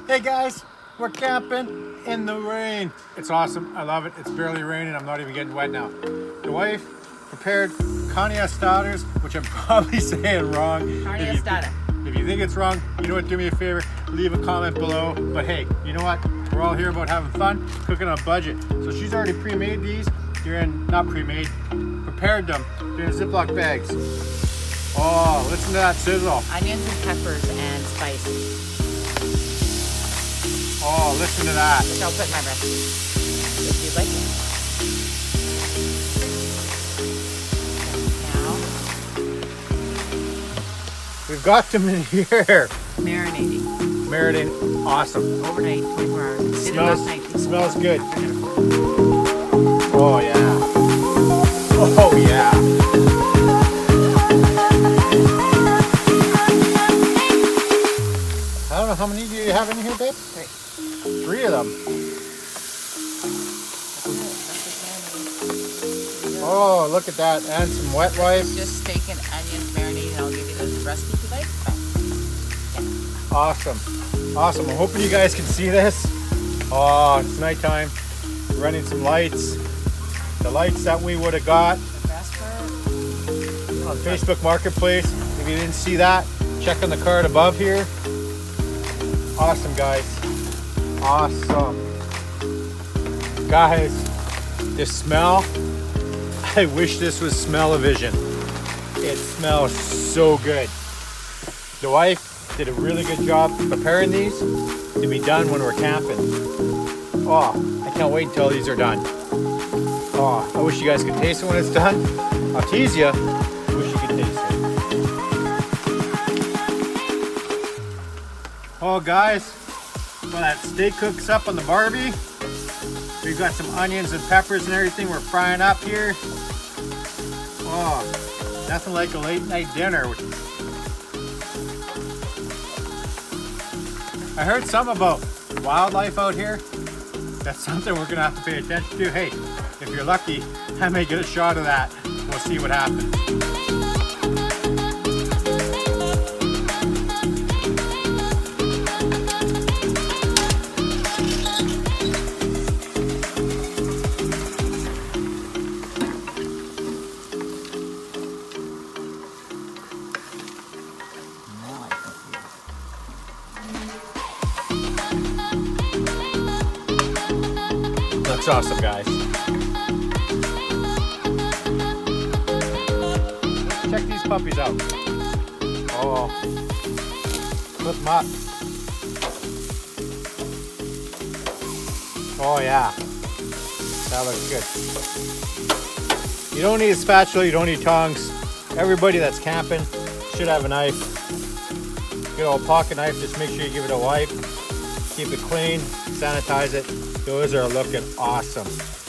Hey guys, we're camping in the rain. It's awesome. I love it. It's barely raining. I'm not even getting wet now. The wife prepared carne asadas, which I'm probably saying wrong. Carne asada. If you think it's wrong, you know what? Do me a favor. Leave a comment below. But hey, you know what? We're all here about having fun, cooking on a budget. So she's already pre-made these. They're in, not pre-made, prepared them. They're in Ziploc bags. Oh, listen to that sizzle. Onions and peppers and spice. Oh, listen to that. Which I'll put in my recipe if you'd like it. Now, We've got them in here. marinating. Marinating, awesome. Overnight, 24 hours. Did it Smells, last night. smells good. Oh yeah. Oh yeah. I don't know how many do you have in here, babe? Three of them. Oh, look at that. And some wet wipes. Just steak and onions marinated. I'll give you the recipe if you like. Awesome. Awesome. I'm hoping you guys can see this. Oh, it's nighttime. We're running some lights. The lights that we would have got The best part. on Facebook Marketplace. If you didn't see that, check on the card above here. Awesome, guys. Awesome. Guys, this smell, I wish this was smell-o-vision. It smells so good. The wife did a really good job preparing these to be done when we're camping. Oh, I can't wait until these are done. Oh, I wish you guys could taste it when it's done. I'll tease you. I wish you could taste it. Oh, guys, while that steak cooks up on the Barbie, we've got some onions and peppers and everything we're frying up here. Oh, nothing like a late night dinner. I heard some about wildlife out here. That's something we're gonna have to pay attention to. Hey, if you're lucky, I may get a shot of that. We'll see what happens. Looks awesome, guys. Check these puppies out. Oh, flip them up. Oh yeah, that looks good. You don't need a spatula, you don't need tongs. Everybody that's camping should have a knife. Good old pocket knife, just make sure you give it a wipe. Keep it clean, sanitize it. Those are looking awesome.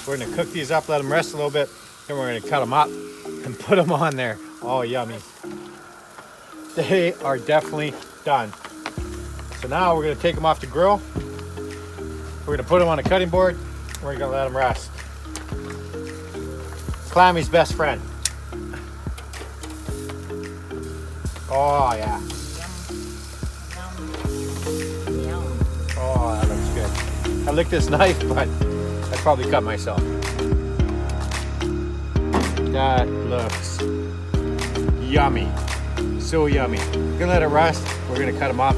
We're gonna cook these up, let them rest a little bit, then we're gonna cut them up and put them on there. Oh, yummy. They are definitely done. So now we're gonna take them off the grill. We're gonna put them on a cutting board. We're gonna let them rest. Clammy's best friend. Oh yeah. Oh, that looks good. I licked this knife, but I probably cut myself. That looks yummy. So yummy. We're gonna let it rest. We're gonna cut them up.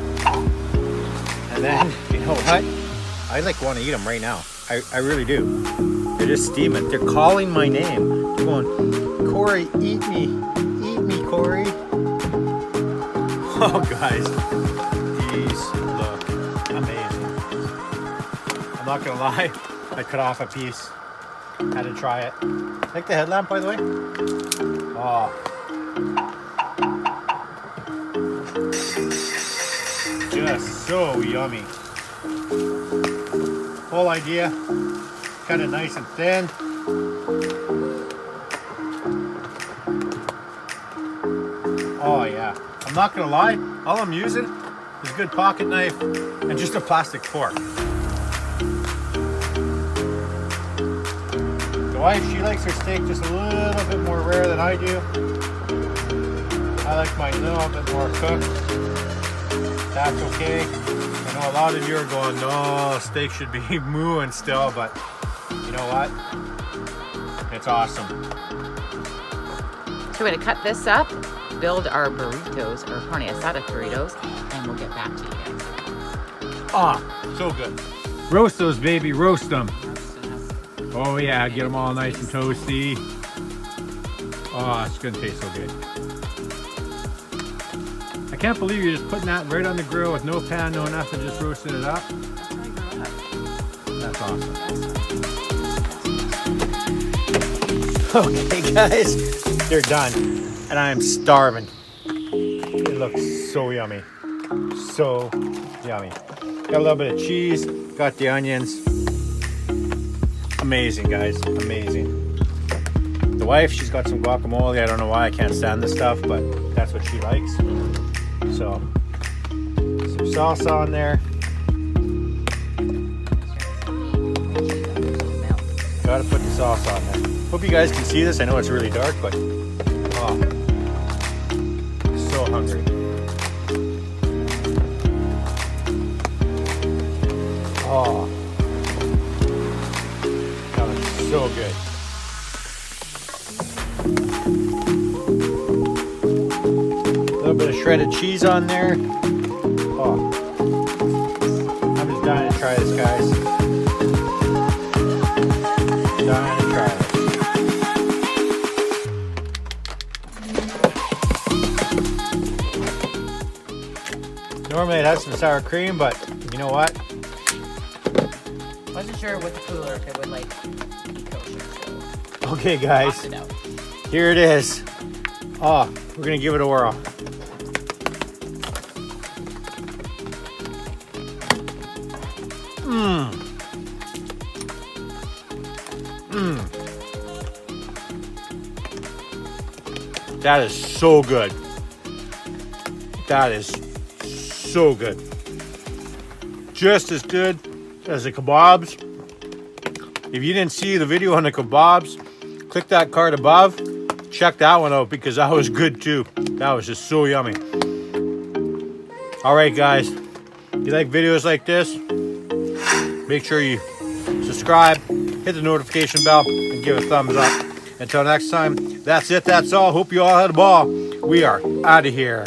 And then, you know what? I like want to eat them right now. I really do. They're just steaming. They're calling my name. They're going, Corey, eat me. Eat me, Corey. Oh, guys. These look amazing. I'm not gonna lie, I cut off a piece. Had to try it. Like the headlamp, by the way. Oh. Just so yummy. Whole idea, cut it nice and thin. Oh yeah. I'm not gonna lie, all I'm using is a good pocket knife and just a plastic fork. The wife, she likes her steak just a little bit more rare than I do. I like mine a little bit more cooked. That's okay. I know a lot of you are going, no, steak should be mooing still, but you know what? It's awesome. So we're gonna cut this up, build our burritos, or carne asada burritos, and we'll get back to you guys. Ah, so good. Roast those, baby, roast them. Oh yeah, get them all nice and toasty. Oh, it's gonna taste so good. I can't believe you're just putting that right on the grill with no pan, no nothing, just roasting it up. That's awesome. Okay guys, they're done. And I am starving. It looks so yummy. So yummy. Got a little bit of cheese, got the onions. Amazing guys, amazing. The wife, she's got some guacamole. I don't know why I can't stand this stuff, but that's what she likes. So, some salsa on there. Gotta put the sauce on there. Hope you guys can see this. I know it's really dark, but oh, so hungry. Oh, that looks so good. A little bit of shredded cheese on there. Oh, I'm just dying to try this, guys. Dying to try this. Normally it has some sour cream, but you know what? Wasn't sure with the cooler if it would like be kosher. So Okay, guys, tossed it out. here it is. Oh, we're gonna give it a whirl. Mmm. Mmm. That is so good. That is so good. Just as good as the kebabs. If you didn't see the video on the kebabs, click that card above. Check that one out because that was good too. That was just so yummy. All right, guys. If you like videos like this, make sure you subscribe, hit the notification bell, and give a thumbs up. Until next time, that's it. That's all. Hope you all had a ball. We are out of here.